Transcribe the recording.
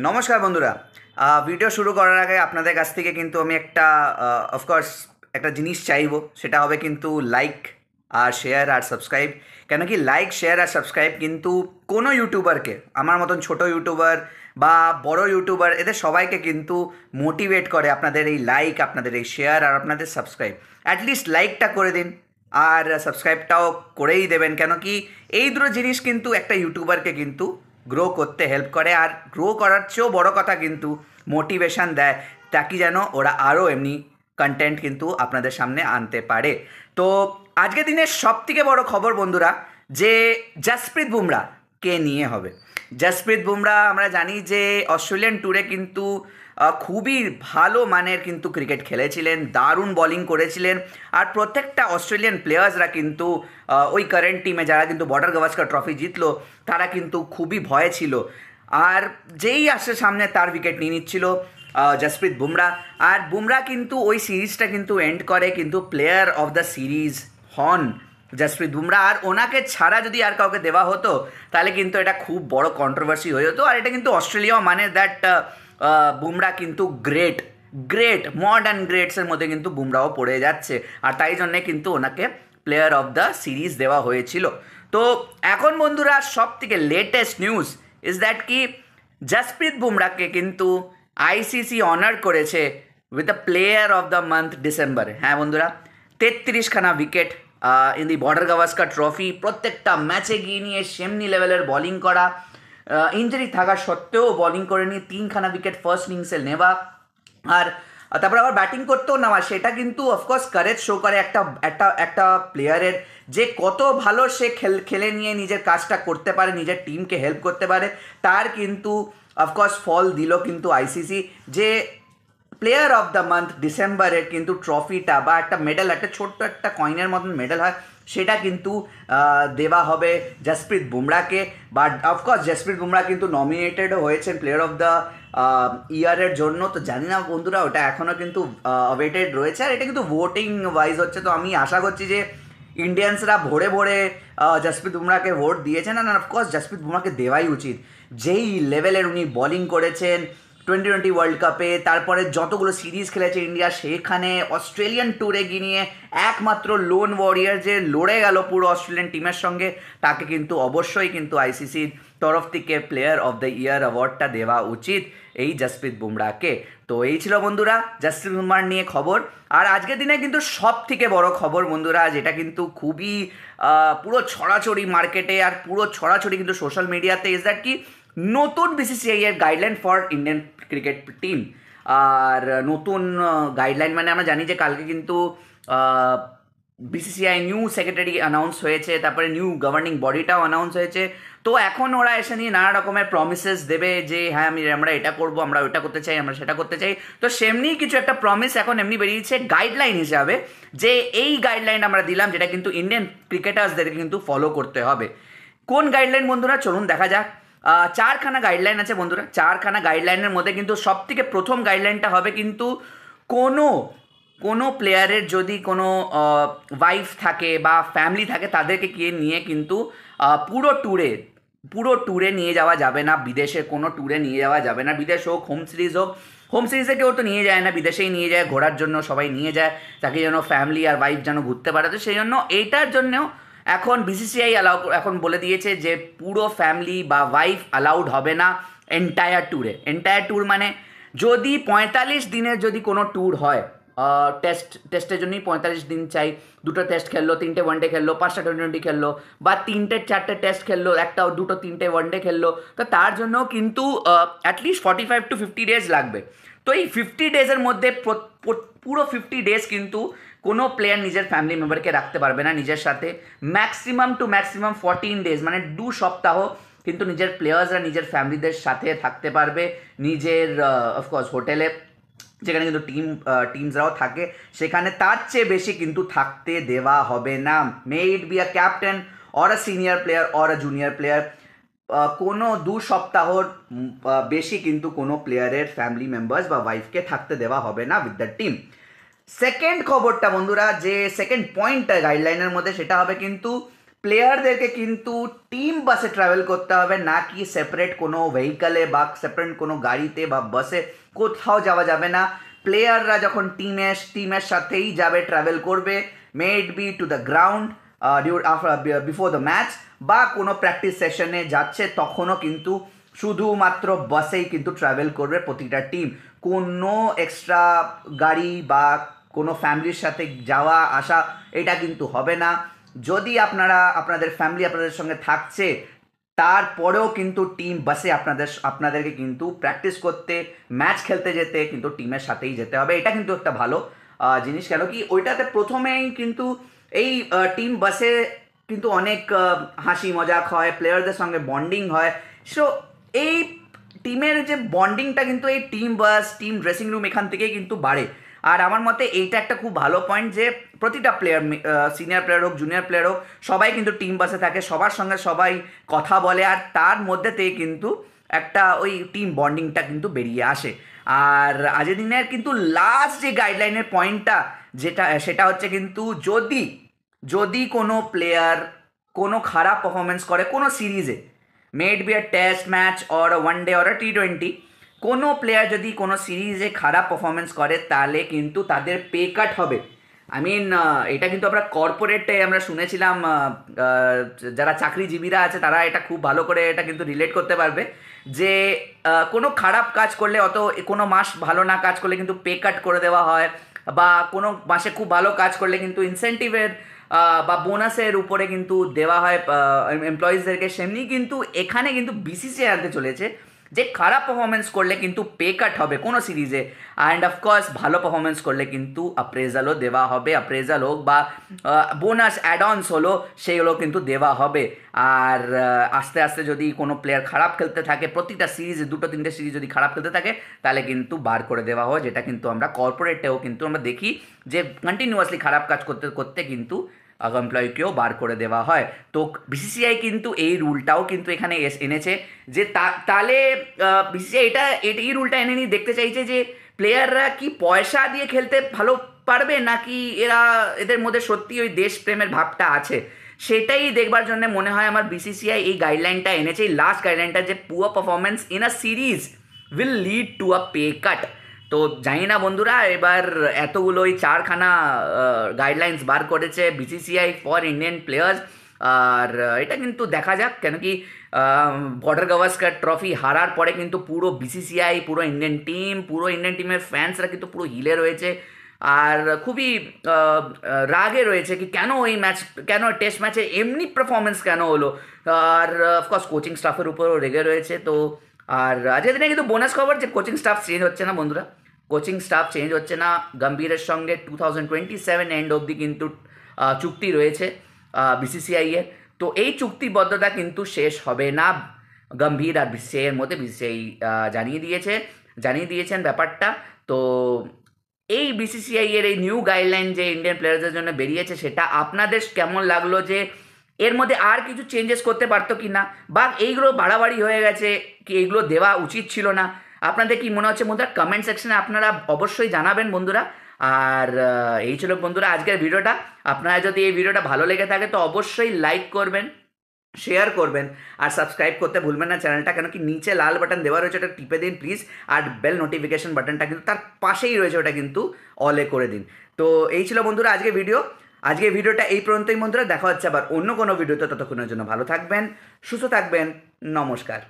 নমস্কার বন্ধুরা। ভিডিও শুরু করার আগে আপনাদের কাছ থেকে কিন্তু আমি একটা অফকোর্স একটা জিনিস চাইবো, সেটা হবে কিন্তু লাইক আর শেয়ার আর সাবস্ক্রাইব। কেন কি লাইক শেয়ার আর সাবস্ক্রাইব কিন্তু কোনো ইউটিউবারকে, আমার মতন ছোট ইউটিউবার বা বড় ইউটিউবার, এদের সবাইকে কিন্তু মোটিভেট করে। আপনাদের এই লাইক, আপনাদের এই শেয়ার আর আপনাদের সাবস্ক্রাইব, অ্যাটলিস্ট লাইকটা করে দিন আর সাবস্ক্রাইবটাও করেই দেবেন। কেন কি এই দুটো জিনিস কিন্তু একটা ইউটিউবারকে কিন্তু গ্রো করতে হেল্প করে, আর গ্রো করার চেয়েও বড় কথা কিন্তু মোটিভেশন দেয়, তাকি যেন ওরা আরও এমনি কন্টেন্ট কিন্তু আপনাদের সামনে আনতে পারে। তো আজকের দিনের সব থেকে বড় খবর বন্ধুরা, যে জসপ্রীত বুমরা কে নিয়ে হবে। জসপ্রীত বুমরা আমরা জানি যে অস্ট্রেলিয়ান ট্যুরে কিন্তু খুবই ভালো মানের কিন্তু ক্রিকেট খেলেছিলেন, দারুণ বোলিং করেছিলেন। আর প্রত্যেকটা অস্ট্রেলিয়ান প্লেয়ার্সরা কিন্তু ওই কারেন্ট টিমে যারা কিন্তু বর্ডার গাভাস্কার ট্রফি জিতলো, তারা কিন্তু খুবই ভয়ে ছিল। আর যেই আসে সামনে তার উইকেট নিয়ে নিচ্ছিল জসপ্রীত বুমরা। আর বুমরা কিন্তু ওই সিরিজটা কিন্তু এন্ড করে কিন্তু প্লেয়ার অফ দ্য সিরিজ হন জসপ্রীত বুমরা। আর ওনাকে ছাড়া যদি আর কাউকে দেওয়া হতো তাহলে কিন্তু এটা খুব বড় কন্ট্রোভার্সি হয়ে হতো। আর এটা কিন্তু অস্ট্রেলিয়াও মানে দ্যাট বুমরা কিন্তু গ্রেট গ্রেট মডার্ন গ্রেটসের মধ্যে কিন্তু বুমরাও পড়ে যাচ্ছে। আর তাই জন্যে কিন্তু ওনাকে প্লেয়ার অফ দ্য সিরিজ দেওয়া হয়েছিল। তো এখন বন্ধুরা সব থেকে লেটেস্ট নিউজ ইজ দ্যাট কি জসপ্রীত বুমরাকে কিন্তু আইসিসি অনার করেছে with the player of the month ডিসেম্বরে। হ্যাঁ বন্ধুরা, 33খানা wicket in the Border Gavaskar trophy, প্রত্যেকটা ম্যাচে গিয়ে নিয়ে সেমনি লেভেলের বোলিং করা, ইঞ্জুরি থাকা সত্ত্বেও বোলিং করে নিয়ে 3খানা উইকেট ফার্স্ট ইনিংসে নেওয়া, আর তারপর আবার ব্যাটিং করতেও নেওয়া। সেটা কিন্তু অফকোর্স কারেজ শো করে একটা একটা একটা প্লেয়ারের, যে কত ভালো সে খেলে নিয়ে নিজের কাজটা করতে পারে, নিজের টিমকে হেল্প করতে পারে। তার কিন্তু অফকোর্স ফল দিল কিন্তু আইসিসি, যে প্লেয়ার অফ দ্য মান্থ ডিসেম্বরের কিন্তু ট্রফিটা বা একটা মেডেল, একটা ছোট্ট একটা কয়েনের মতন মেডেল হয়, সেটা কিন্তু দেওয়া হবে জসপ্রীত বুমরাকে। বাট অফকোর্স জসপ্রীত বুমরা কিন্তু নমিনেটেডও হয়েছেন প্লেয়ার অফ দ্য ইয়ারের জন্য। তো জানি না বন্ধুরা, ওটা এখনও কিন্তু অ্যাওয়েটেড রয়েছে, আর এটা কিন্তু ভোটিং ওয়াইজ হচ্ছে। তো আমি আশা করছি যে ইন্ডিয়ান্সরা ভরে ভরে জসপ্রীত বুমরাকে ভোট দিয়েছেন, আর অফকোর্স জসপ্রীত বুমরাকে দেওয়াই উচিত। যেই লেভেলের উনি বোলিং করেছেন টোয়েন্টি ওয়ার্ল্ড কাপে, তারপরে যতগুলো সিরিজ খেলেছে ইন্ডিয়া, সেখানে অস্ট্রেলিয়ান ট্যুরে গিয়ে একমাত্র লোন ওয়ারিয়ার যে লড়ে গেল পুরো অস্ট্রেলিয়ান টিমের সঙ্গে, তাকে কিন্তু অবশ্যই কিন্তু আইসিসির তরফ থেকে প্লেয়ার অফ দ্য ইয়ার অ্যাওয়ার্ডটা দেওয়া উচিত এই জসপ্রীত বুমরাকে। তো এই ছিল বন্ধুরা জসপ্রীত বুমরার নিয়ে খবর। আর আজকের দিনে কিন্তু সব থেকে বড় খবর বন্ধুরা, যেটা কিন্তু খুবই পুরো ছড়াছড়ি মার্কেটে আর পুরো ছড়াছড়ি কিন্তু সোশ্যাল মিডিয়াতে, ইজ দ্যাট কি নতুন বিসিসিআই এর guideline for Indian cricket team. আর নতুন গাইডলাইন মানে আমরা জানি যে কালকে কিন্তু বিসিসিআই নিউ সেক্রেটারি অ্যানাউন্স হয়েছে, তারপরে নিউ গভর্নিং বডিটাও অ্যানাউন্স হয়েছে। তো এখন ওরা এসে নিয়ে নানা রকমের প্রমিসেস দেবে যে হ্যাঁ আমরা এটা করবো, আমরা ওটা করতে চাই, আমরা সেটা করতে চাই। তো সেমনি কিছু একটা প্রমিস এখন এমনি বেরিয়েছে গাইডলাইন হিসাবে, যে এই গাইডলাইন আমরা দিলাম, যেটা কিন্তু ইন্ডিয়ান ক্রিকেটার্সদেরকে কিন্তু ফলো করতে হবে। কোন গাইডলাইন বন্ধুরা, চলুন দেখা যাক। 4খানা গাইডলাইন আছে বন্ধুরা। 4খানা গাইডলাইনের মধ্যে কিন্তু সব থেকে প্রথম গাইডলাইনটা হবে কিন্তু কোনো কোনো প্লেয়ারের যদি কোনো ওয়াইফ থাকে বা ফ্যামিলি থাকে, তাদেরকে নিয়ে কিন্তু পুরো ট্যুরে নিয়ে যাওয়া যাবে না, বিদেশে কোনো ট্যুরে নিয়ে যাওয়া যাবে না। বিদেশ হোক, হোম সিরিজ হোক, হোম সিরিজে কেউ তো নিয়ে যায় না, বিদেশেই নিয়ে যায় ঘোরার জন্য, সবাই নিয়ে যায়, তাকে যেন ফ্যামিলি আর ওয়াইফ যেন ঘুরতে পারে। তো সেই জন্য এইটার জন্যও এখন বিসিসিআই এখন বলে দিয়েছে যে পুরো ফ্যামিলি বা ওয়াইফ অ্যালাউড হবে না এন্টায়ার ট্যুরে। এন্টায়ার ট্যুর মানে যদি 45 দিনের যদি কোনো ট্যুর হয়, টেস্টের জন্যই 45 দিন চাই, 2টো টেস্ট খেললো, 3টে ওয়ানডে খেললো, 5টা টি20 খেললো, বা 3টে 4টে টেস্ট খেললো, 1টা 2টো 3টে ওয়ানডে খেললো, তো তার জন্য কিন্তু অ্যাটলিস্ট 45 to 50 ডেজ লাগবে। তো এই 50 ডেজের মধ্যে পুরো 50 ডেজ কিন্তু কোনো প্লেয়ার নিজের ফ্যামিলি মেম্বারকে রাখতে পারবে না নিজের সাথে। ম্যাক্সিমাম 14 ডেজ মানে 2 সপ্তাহ কিন্তু নিজের প্লেয়ার্সরা নিজের ফ্যামিলিদের সাথে থাকতে পারবে, নিজের অফকোর্স হোটেলে, যেখানে কিন্তু টিমসরাও থাকে সেখানে। তার চেয়ে বেশি কিন্তু থাকতে দেওয়া হবে না। May it be a captain or a senior player or a junior player, কোনো 2 সপ্তাহর বেশি কিন্তু কোনো প্লেয়ারের ফ্যামিলি মেম্বার্স বা ওয়াইফকে থাকতে দেওয়া হবে না উইথ দ্য টিম। সেকেন্ড খবরটা বন্ধুরা, যে সেকেন্ড পয়েন্টটা গাইডলাইনের মধ্যে, সেটা হবে কিন্তু প্লেয়ারদেরকে কিন্তু টিম বাসে ট্রাভেল করতে হবে, না কি সেপারেট কোনো ভেহিকালে বা সেপারেট কোনো গাড়িতে বা বাসে কোথাও যাওয়া যাবে না। প্লেয়াররা যখন টিমের সাথেই যাবে, ট্রাভেল করবে, may it be to the ground before the match বা কোনো প্র্যাকটিস সেশনে যাচ্ছে, তখনও কিন্তু শুধুমাত্র বাসেই কিন্তু ট্রাভেল করবে প্রতিটা টিম। কোনো এক্সট্রা গাড়ি বা কোনো ফ্যামিলির সাথে যাওয়া আসা এটা কিন্তু হবে না। যদি আপনাদের ফ্যামিলি আপনাদের সঙ্গে থাকছে, তারপরেও কিন্তু টিম বাসে আপনাদেরকে কিন্তু প্র্যাকটিস করতে, ম্যাচ খেলতে যেতে কিন্তু টিমের সাথেই যেতে হবে। এটা কিন্তু একটা ভালো জিনিস, কেন কি ওইটাতে প্রথমেই কিন্তু এই টিম বাসে কিন্তু অনেক হাসি মজাক হয়, প্লেয়ারদের সঙ্গে বন্ডিং হয়। সো এই টিমের যে বন্ডিংটা কিন্তু এই team bus, team dressing room এখান থেকেই কিন্তু বাড়ে। আর আমার মতে এইটা একটা খুব ভালো পয়েন্ট যে প্রতিটা প্লেয়ার, সিনিয়র প্লেয়ার হোক, জুনিয়র প্লেয়ার হোক, সবাই কিন্তু টিম বাসে থাকে, সবার সঙ্গে সবাই কথা বলে, আর তার মধ্যে থেকে কিন্তু একটা ওই টিম বন্ডিংটা কিন্তু বেরিয়ে আসে। আর আজকের দিনের কিন্তু লাস্ট যে গাইডলাইনের পয়েন্টটা সেটা হচ্ছে কিন্তু যদি কোনো প্লেয়ার কোনো খারাপ পারফরমেন্স করে কোনো সিরিজে, may it be a test match or a one day or a T20, কোনো প্লেয়ার যদি কোনো সিরিজে খারাপ পারফরমেন্স করে তাহলে কিন্তু তাদের পে কাট হবে। এটা কিন্তু আমরা কর্পোরেটে আমরা শুনেছিলাম, যারা চাকরিজীবীরা আছে তারা এটা খুব ভালো করে এটা কিন্তু রিলেট করতে পারবে যে কোনো খারাপ কাজ করলে, কোনো মাস ভালো না কাজ করলে কিন্তু পে কাট করে দেওয়া হয়, বা কোনো মাসে খুব ভালো কাজ করলে কিন্তু ইনসেন্টিভের বা বোনাসের উপরে কিন্তু দেওয়া হয় এমপ্লয়িজদেরকে। সেমনি কিন্তু এখানে কিন্তু বিসিসিআই আনতে চলেছে যে খারাপ পারফরমেন্স করলে কিন্তু পে কাট হবে কোনো সিরিজে, অ্যান্ড অফকোর্স ভালো পারফরমেন্স করলে কিন্তু অ্যাপ্রেজালও দেওয়া হবে, অ্যাপ্রেজাল হোক বা বোনাস অ্যাডঅনস হলো সেগুলো কিন্তু দেওয়া হবে। আর আস্তে আস্তে যদি কোনো প্লেয়ার খারাপ খেলতে থাকে, প্রতিটা সিরিজে 2-3টে সিরিজ যদি খারাপ খেলতে থাকে, তাহলে কিন্তু বার করে দেওয়া হয়, যেটা কিন্তু আমরা কর্পোরেটেও কিন্তু আমরা দেখি যে কন্টিনিউয়াসলি খারাপ কাজ করতে করতে কিন্তু এমপ্লয়িকেও বার করে দেওয়া হয়। তো বিসিসিআই কিন্তু এই রুলটাও কিন্তু এখানে এনেছে যে তাহলে বিসিসিআই এই রুলটা এনে নিয়ে দেখতে চাইছে যে প্লেয়াররা কি পয়সা দিয়ে খেলতে ভালো পারবে, নাকি এদের মধ্যে সত্যি ওই দেশপ্রেমের ভাবটা আছে, সেটাই দেখবার জন্য মনে হয় আমার বিসিসিআই এই গাইডলাইনটা এনেছে, এই লাস্ট গাইডলাইনটা, যে poor performance in a series will lead to a pay cut. তো জানি না বন্ধুরা, এবার এতগুলো ওই 4খানা গাইডলাইন্স বার করেছে বিসিসিআই ফর ইন্ডিয়ান প্লেয়ার্স। আর এটা কিন্তু দেখা যাক, কেন কি বর্ডার গাভাস্কার ট্রফি হারার পরে কিন্তু পুরো বিসিসিআই, পুরো ইন্ডিয়ান টিমের ফ্যান্সরা কিন্তু পুরো হিলে রয়েছে, আর খুবই রাগে রয়েছে কি কেন টেস্ট ম্যাচে এমনি পারফরমেন্স কেন হলো। আর অফকোর্স কোচিং স্টাফের উপরও রেগে রয়েছে। তো আর আজকের দিনে কিন্তু বোনাস খবর যে কোচিং স্টাফ চেঞ্জ হচ্ছে না বন্ধুরা, কোচিং স্টাফ চেঞ্জ হচ্ছে না। গম্ভীরের সঙ্গে 2027 এন্ড অবধি কিন্তু চুক্তি রয়েছে বিসিসিআই এর। তো এই চুক্তিবদ্ধতা কিন্তু শেষ হবে না গম্ভীর আর বিসিসিআই এর মধ্যে। বিসিসিআই জানিয়ে দিয়েছেন ব্যাপারটা। তো এই বিসিসিআই এর এই নিউ গাইডলাইন যে ইন্ডিয়ান প্লেয়ারদের জন্য বেরিয়েছে, সেটা আপনাদের কেমন লাগলো, যে এর মধ্যে আর কিছু চেঞ্জেস করতে পারতো কি না, বা এইগুলো বাড়াবাড়ি হয়ে গেছে, কি এইগুলো দেওয়া উচিত ছিল না? আপনাদের কি মনে হচ্ছে বন্ধুরা? কমেন্ট সেকশনে আপনারা অবশ্যই জানাবেন বন্ধুরা। আর এই ছিল বন্ধুরা আজকের ভিডিওটা। আপনারা যদি এই ভিডিওটা ভালো লেগে থাকে তো অবশ্যই লাইক করবেন, শেয়ার করবেন, আর সাবস্ক্রাইব করতে ভুলবেন না চ্যানেলটা, কেন কি নিচে লাল বাটন দেওয়া রয়েছে, ওটা টিপে দিন প্লিজ। আর বেল নোটিফিকেশন বাটনটা কিন্তু তার পাশেই রয়েছে, ওটা কিন্তু অলে করে দিন। তো এই ছিল বন্ধুরা আজকে ভিডিওটা এই পর্যন্তই বন্ধুরা। দেখা হচ্ছে আবার অন্য কোনো ভিডিওতে। ততক্ষণের জন্য ভালো থাকবেন, সুস্থ থাকবেন, নমস্কার।